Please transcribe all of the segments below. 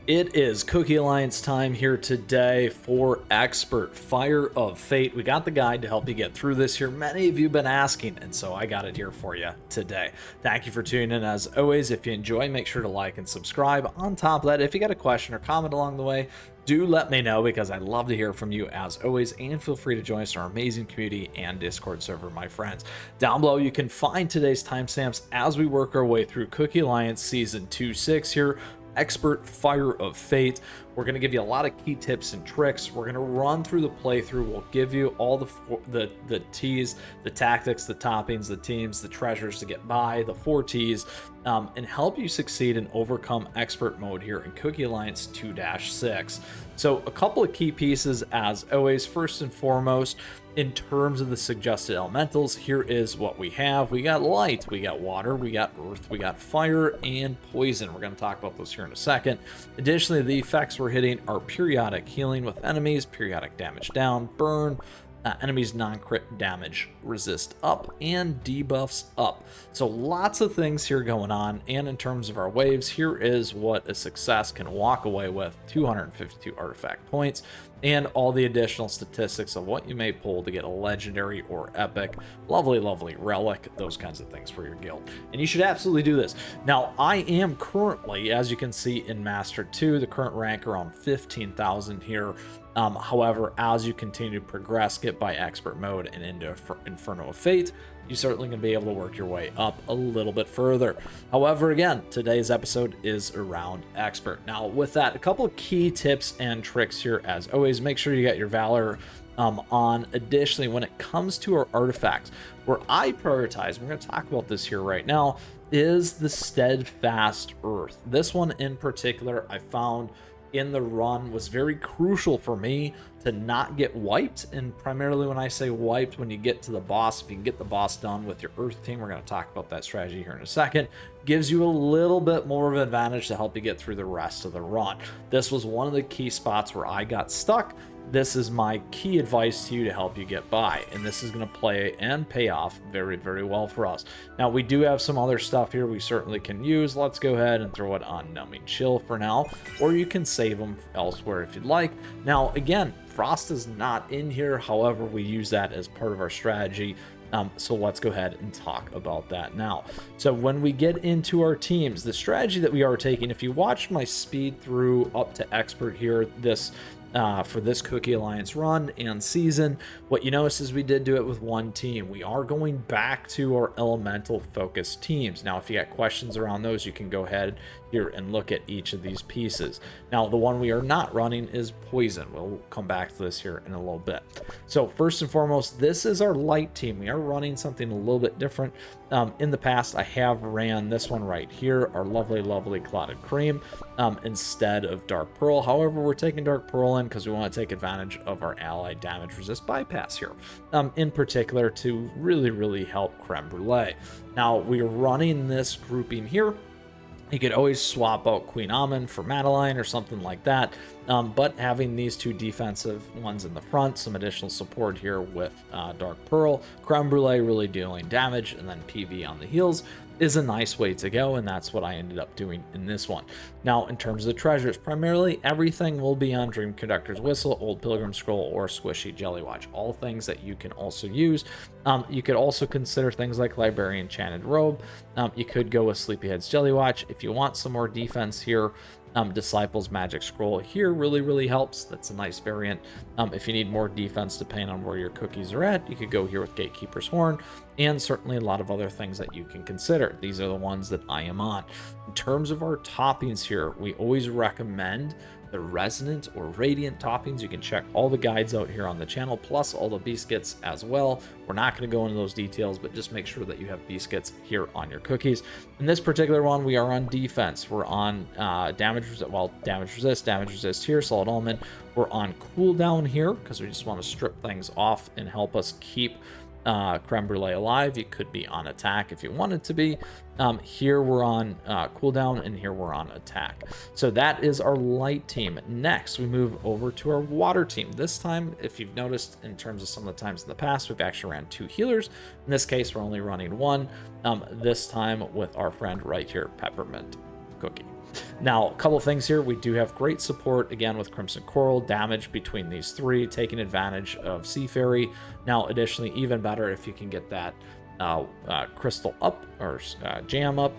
It is Cookie Alliance time here today for Expert Fire of Fate. We got the guide to help you get through this here. Many of you have been asking, and so I got it here for you today. Thank you for tuning in. As always, if you enjoy, make sure to like and subscribe. On top of that, if you got a question or comment along the way, do let me know because I'd love to hear from you as always, and feel free to join us in our amazing community and Discord server, my friends. Down below, you can find today's timestamps as we work our way through Cookie Alliance Season 2-6 here. Expert Fire of Fate. We're going to give you a lot of key tips and tricks. We're going to run through the playthrough. We'll give you all the T's, the tactics, the toppings, the teams, the treasures to get by, the 4 T's, and help you succeed and overcome expert mode here in Cookie Alliance 2-6. So a couple of key pieces as always. First and foremost, in terms of the suggested elementals, here is what we have. We got light, we got water, we got earth, we got fire, and poison. We're going to talk about those here in a second. Additionally, the effects we're hitting are periodic healing with enemies, periodic damage down, burn, enemies non-crit damage resist up, and debuffs up. So lots of things here going on. And in terms of our waves, here is what a success can walk away with: 252 artifact points and all the additional statistics of what you may pull to get a legendary or epic, lovely relic, those kinds of things for your guild. And you should absolutely do this. Now, I am currently, as you can see in Master 2, the current rank around 15,000 here. However, as you continue to progress, get by expert mode and into Inferno of Fate, you're certainly going to be able to work your way up a little bit further. However, again, today's episode is around expert. Now, with that, a couple of key tips and tricks here. As always, make sure you got your Valor on. Additionally, when it comes to our artifacts, where I prioritize, we're going to talk about this here right now, is the Steadfast Earth. This one in particular, I found in the run was very crucial for me to not get wiped. And primarily when I say wiped, when you get to the boss, if you can get the boss done with your earth team, we're going to talk about that strategy here in a second, gives you a little bit more of an advantage to help you get through the rest of the run. This was one of the key spots where I got stuck. This is my key advice to you to help you get by, and this is going to play and pay off very well for us. Now, we do have some other stuff here we certainly can use. Let's go ahead and throw it on Numbing Chill for now, or you can save them elsewhere if you'd like. Now, again, Frost is not in here. However, we use that as part of our strategy. So let's go ahead and talk about that now. So when we get into our teams, the strategy that we are taking, if you watch my speed through up to expert here, for this Cookie Alliance run and season, what you notice is we did do it with one team. We are going back to our elemental focused teams. Now, if you got questions around those, you can go ahead here and look at each of these pieces. Now, the one we are not running is poison. We'll come back to this here in a little bit. So first and foremost, this is our light team. We are running something a little bit different. In the past, I have ran this one right here, our lovely Clotted Cream, instead of Dark Pearl. However, we're taking Dark Pearl in because we want to take advantage of our allied damage resist bypass here, in particular to really help Creme Brulee. Now, we're running this grouping here. You could always swap out Queen Amon for Madeline or something like that, but having these two defensive ones in the front, some additional support here with Dark Pearl, Creme Brulee really dealing damage, and then PV on the heels is a nice way to go, and that's what I ended up doing in this one. Now, in terms of the treasures, primarily everything will be on Dream Conductor's Whistle, Old Pilgrim Scroll, or Squishy Jelly Watch, all things that you can also use. You could also consider things like Librarian Enchanted Robe. You could go with Sleepyhead's Jelly Watch. If you want some more defense here, Disciples Magic Scroll here really helps. That's a nice variant. If you need more defense depending on where your cookies are at, you could go here with Gatekeeper's Horn, and certainly a lot of other things that you can consider. These are the ones that I am on. In terms of our toppings here, we always recommend the resonant or radiant toppings. You can check all the guides out here on the channel, plus all the Beascuits as well. We're not going to go into those details, but just make sure that you have Beascuits here on your cookies. In this particular one, we are on defense. We're on damage resist here, solid element. We're on cooldown here because we just want to strip things off and help us keep Creme Brulee alive. You could be on attack if you wanted to be. Here we're on cooldown, and here we're on attack. So that is our light team. Next, we move over to our water team. This time, if you've noticed, in terms of some of the times in the past, we've actually ran 2 healers. In this case, we're only running 1. This time with our friend right here, Peppermint Cookie. Now, a couple things here. We do have great support, again, with Crimson Coral, damage between these three, taking advantage of Sea Fairy. Now, additionally, even better if you can get that crystal up, or jam up.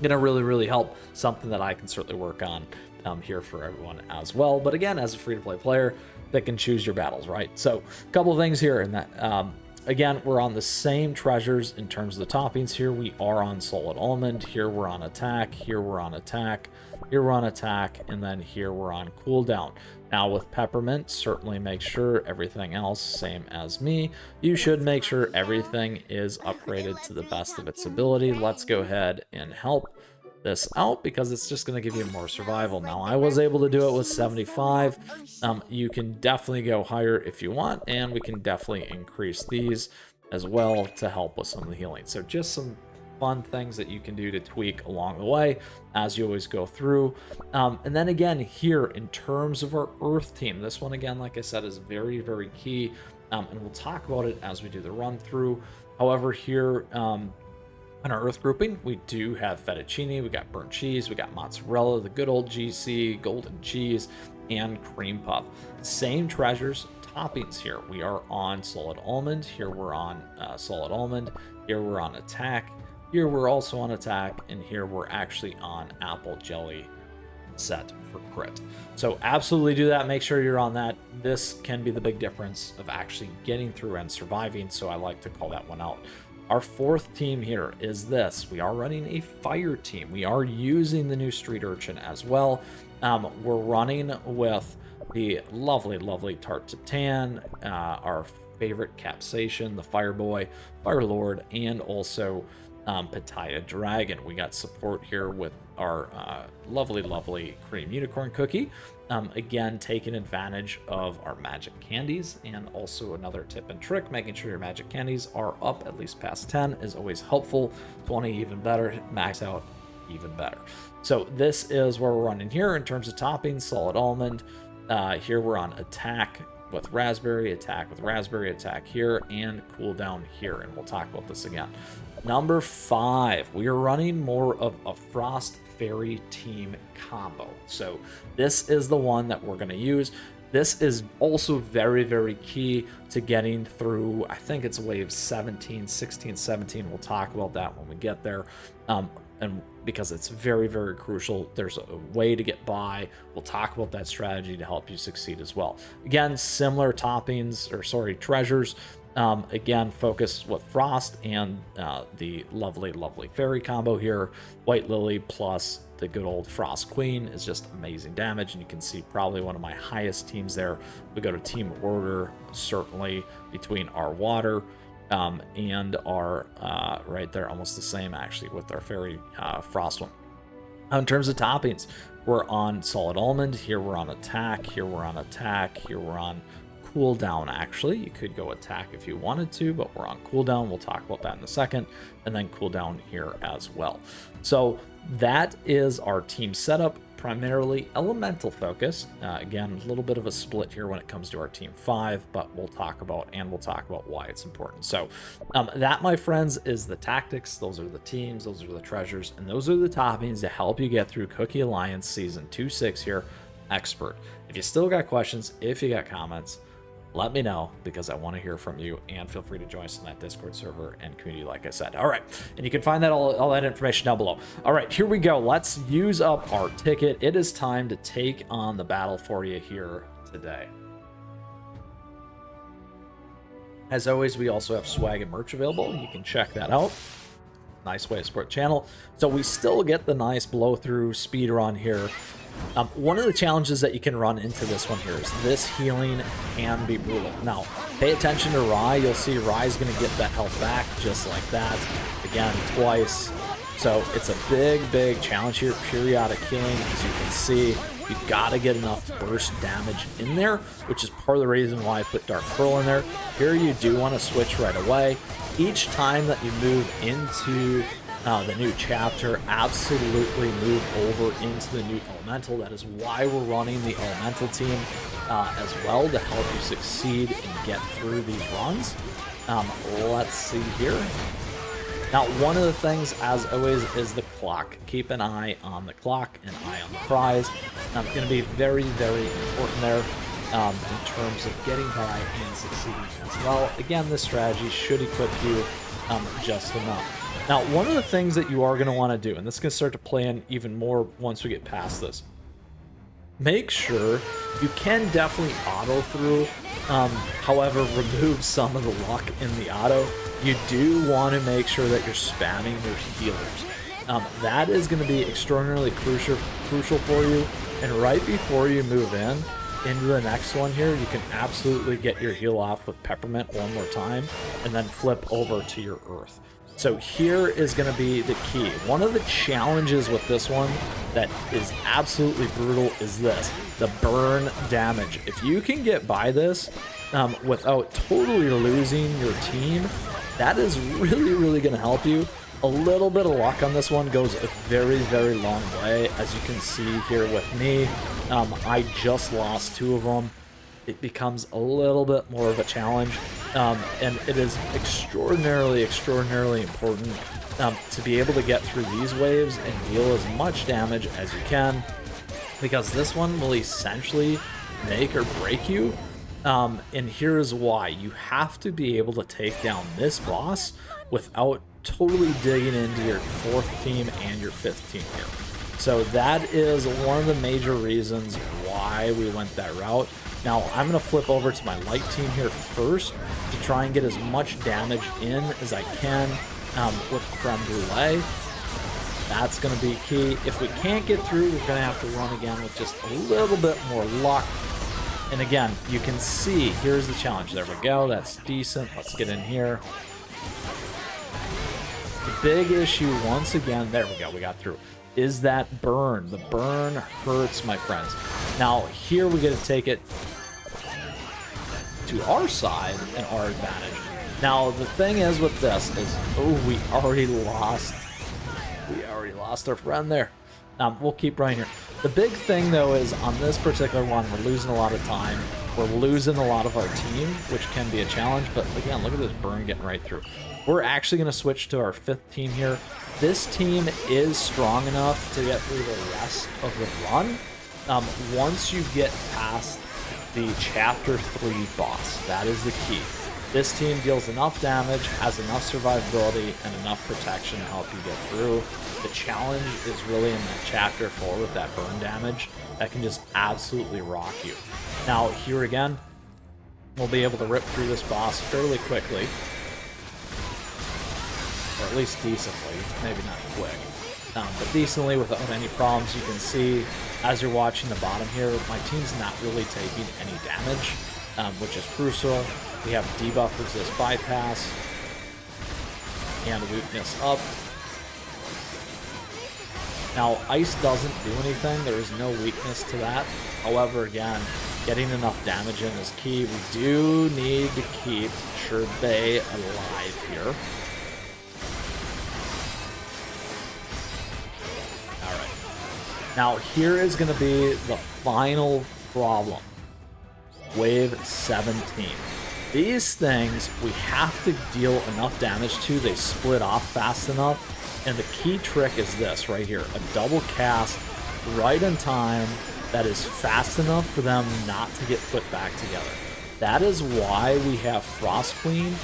Gonna really help, something that I can certainly work on here for everyone as well. But again, as a free-to-play player, that can choose your battles, right? So a couple of things here in that. Again, we're on the same treasures in terms of the toppings here. We are on Solid Almond. Here we're on attack. Here we're on attack. Here we're on attack. And then here we're on cooldown. Now with Peppermint, certainly make sure everything else, same as me. You should make sure everything is upgraded to the best of its ability. Let's go ahead and help this out, because it's just going to give you more survival. Now, I was able to do it with 75. You can definitely go higher if you want, and we can definitely increase these as well to help with some of the healing. So just some fun things that you can do to tweak along the way as you always go through. And then again, here in terms of our Earth team, this one again, like I said, is very key, and we'll talk about it as we do the run through. However, here in our Earth grouping, we do have fettuccine, we got burnt cheese, we got mozzarella, the good old GC, golden cheese, and cream puff. Same treasures, toppings here. We are on solid almond. Here we're on solid almond. Here we're on attack. Here we're also on attack. And here we're actually on apple jelly set for crit. So absolutely do that. Make sure you're on that. This can be the big difference of actually getting through and surviving. So I like to call that one out. Our fourth team here is this. We are running a fire team. We are using the new street urchin as well. We're running with the lovely Tart Titan, our favorite Capsation, the Fire Boy, Fire Lord, and also Pitaya Dragon. We got support here with our lovely Cream Unicorn Cookie. Again, taking advantage of our magic candies, and also another tip and trick, making sure your magic candies are up at least past 10 is always helpful. 20 even better, max out even better. So this is where we're running here in terms of toppings. Solid almond. Here we're on attack with raspberry, attack with raspberry, attack here, and cooldown here, and we'll talk about this again. Number 5, we are running more of a Frost Fairy team combo. So this is the one that we're going to use. This is also very key to getting through, I think it's wave 17, 16, 17. We'll talk about that when we get there. And because it's very crucial, there's a way to get by. We'll talk about that strategy to help you succeed as well. Again, similar toppings, or sorry, treasures. Again, focus with Frost and the lovely fairy combo here. White Lily plus the good old Frost Queen is just amazing damage, and you can see probably one of my highest teams there. We go to team order, certainly between our water and our right there, almost the same actually with our fairy Frost one. In terms of toppings, we're on solid almond. Here we're on attack. Here we're on attack. Here we're on cooldown. Actually, you could go attack if you wanted to, but we're on cooldown. We'll talk about that in a second. And then cooldown here as well. So that is our team setup, primarily elemental focus. Again, a little bit of a split here when it comes to our team 5, but we'll talk about why it's important. So that, my friends, is the tactics. Those are the teams, those are the treasures, and those are the toppings to help you get through Cookie Alliance Season 2.6 here, Expert. If you still got questions, if you got comments, let me know, because I want to hear from you, and feel free to join us in that Discord server and community, like I said. All right, and you can find that all that information down below. All right, here we go. Let's use up our ticket. It is time to take on the battle for you here today. As always, we also have swag and merch available. You can check that out. Nice way to support the channel. So we still get the nice blow through speed run here. One of the challenges that you can run into this one here is this healing can be brutal. Now, pay attention to Rye. You'll see Rye's going to get that health back just like that. Again, twice. So it's a big challenge here. Periodic healing, as you can see. You've got to get enough burst damage in there, which is part of the reason why I put Dark Pearl in there. Here you do want to switch right away. Each time that you move into the new chapter, absolutely move over into the new elemental. That is why we're running the elemental team as well, to help you succeed and get through these runs. Let's see here. Now, one of the things, as always, is the clock. Keep an eye on the clock, an eye on the prize. It's going to be very, very important there in terms of getting by and succeeding as well. Again, this strategy should equip you just enough. Now, one of the things that you are going to want to do, and this is going to start to play in even more once we get past this, make sure you can definitely auto through, however, remove some of the luck in the auto. You do want to make sure that you're spamming your healers. That is going to be extraordinarily crucial for you. And right before you move into the next one here, you can absolutely get your heal off with Peppermint one more time, and then flip over to your Earth. So here is going to be the key. One of the challenges with this one that is absolutely brutal is this, the burn damage. If you can get by this without totally losing your team, that is really, really going to help you. A little bit of luck on this one goes a very, very long way. As you can see here with me, I just lost 2 of them. It becomes a little bit more of a challenge, and it is extraordinarily, extraordinarily important to be able to get through these waves and deal as much damage as you can, because this one will essentially make or break you. And here's why. You have to be able to take down this boss without totally digging into your 4th team and your 5th team here. So that is one of the major reasons why we went that route. Now, I'm going to flip over to my light team here first to try and get as much damage in as I can with Creme Brulee. That's going to be key. If we can't get through, we're going to have to run again with just a little bit more luck. And again, you can see, here's the challenge. There we go. That's decent. Let's get in here. The big issue, once again, there we go. We got through. Is that burn. The burn hurts, my friends. Now, here we get to take it to our side and our advantage. Now, the thing is with this is, oh, we already lost our friend there. We'll keep running here. The big thing, though, is on this particular one, we're losing a lot of time. We're losing a lot of our team, which can be a challenge. But again, look at this burn getting right through. We're actually going to switch to our 5th team here. This team is strong enough to get through the rest of the run. Once you get past the Chapter 3 boss, that is the key. This team deals enough damage, has enough survivability, and enough protection to help you get through. The challenge is really in that Chapter 4 with that burn damage that can just absolutely rock you. Now, here again, we'll be able to rip through this boss fairly quickly. Or at least decently, maybe not quick, but decently without any problems. You can see, as you're watching the bottom here, my team's not really taking any damage, which is crucial. We have debuff resist bypass and weakness up. Now, ice doesn't do anything. There is no weakness to that. However, again, getting enough damage in is key. We do need to keep Sherbet alive here. Now, here is going to be the final problem. Wave 17. These things, we have to deal enough damage to. They split off fast enough. And the key trick is this right here. A double cast right in time that is fast enough for them not to get put back together. That is why we have Frost Queen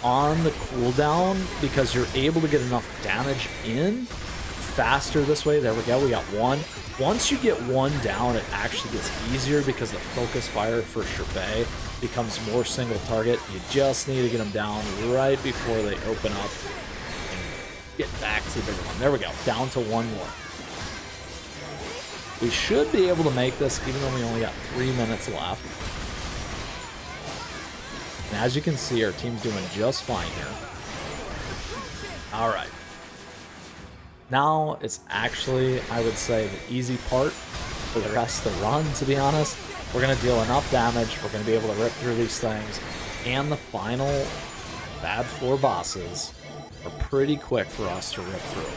on the cooldown, because you're able to get enough damage in faster this way. There we go, we got 1. Once you get 1 down, it actually gets easier because the focus fire for Sherbet becomes more single target. You just need to get them down right before they open up and get back to the bigger one. There we go, down to 1 more. We should be able to make this even though we only got 3 minutes left. And as you can see, our team's doing just fine here. All right. Now it's actually, I would say, the easy part for the rest of the run, to be honest. We're going to deal enough damage. We're going to be able to rip through these things. And the final bad 4 bosses are pretty quick for us to rip through.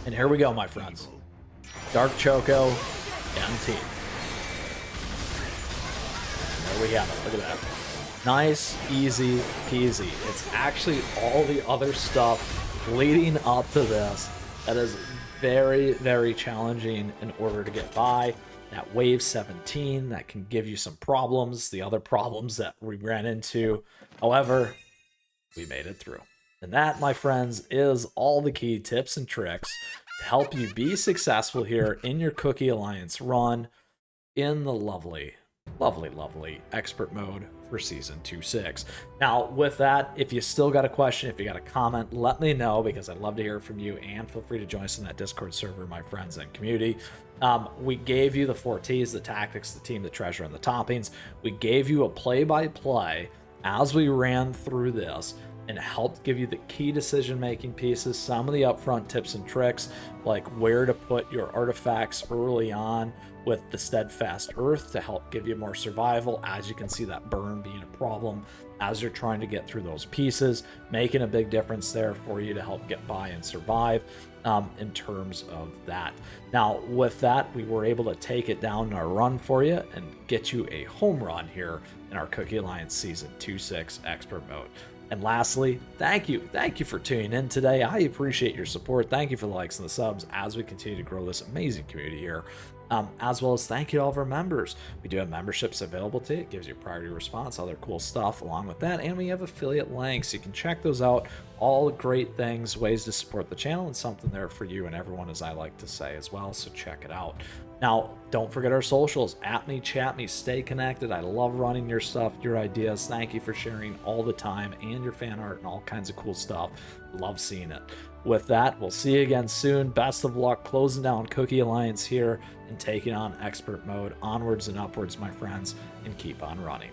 And here we go, my friends. Dark Choco and team. we have it. Look at that. Nice, easy peasy. It's actually all the other stuff leading up to this that is very, very challenging in order to get by. That wave 17, that can give you some problems, the other problems that we ran into. However, we made it through. And that, my friends, is all the key tips and tricks to help you be successful here in your Cookie Alliance run in the lovely, lovely, lovely expert mode for Season 2.6. Now, with that, if you still got a question, if you got a comment, let me know, because I'd love to hear from you, and feel free to join us in that Discord server, my friends and community. We gave you the 4 Ts, the tactics, the team, the treasure, and the toppings. We gave you a play-by-play as we ran through this, and helped give you the key decision-making pieces, some of the upfront tips and tricks, like where to put your artifacts early on with the Steadfast Earth to help give you more survival. As you can see, that burn being a problem as you're trying to get through those pieces, making a big difference there for you to help get by and survive in terms of that. Now, with that, we were able to take it down in our run for you and get you a home run here in our Cookie Alliance Season 2.6 Expert Mode. And lastly, thank you for tuning in today. I appreciate your support. Thank you for the likes and the subs as we continue to grow this amazing community here. As well as thank you to all of our members. We do have memberships available to you. It gives you priority response, other cool stuff along with that. And we have affiliate links. You can check those out. All great things, ways to support the channel, and something there for you and everyone, as I like to say as well. So check it out. Now, don't forget our socials. At me, chat me, stay connected. I love running your stuff, your ideas. Thank you for sharing all the time, and your fan art and all kinds of cool stuff. Love seeing it. With that, we'll see you again soon. Best of luck closing down Cookie Alliance here and taking on expert mode. Onwards and upwards, my friends, and keep on running.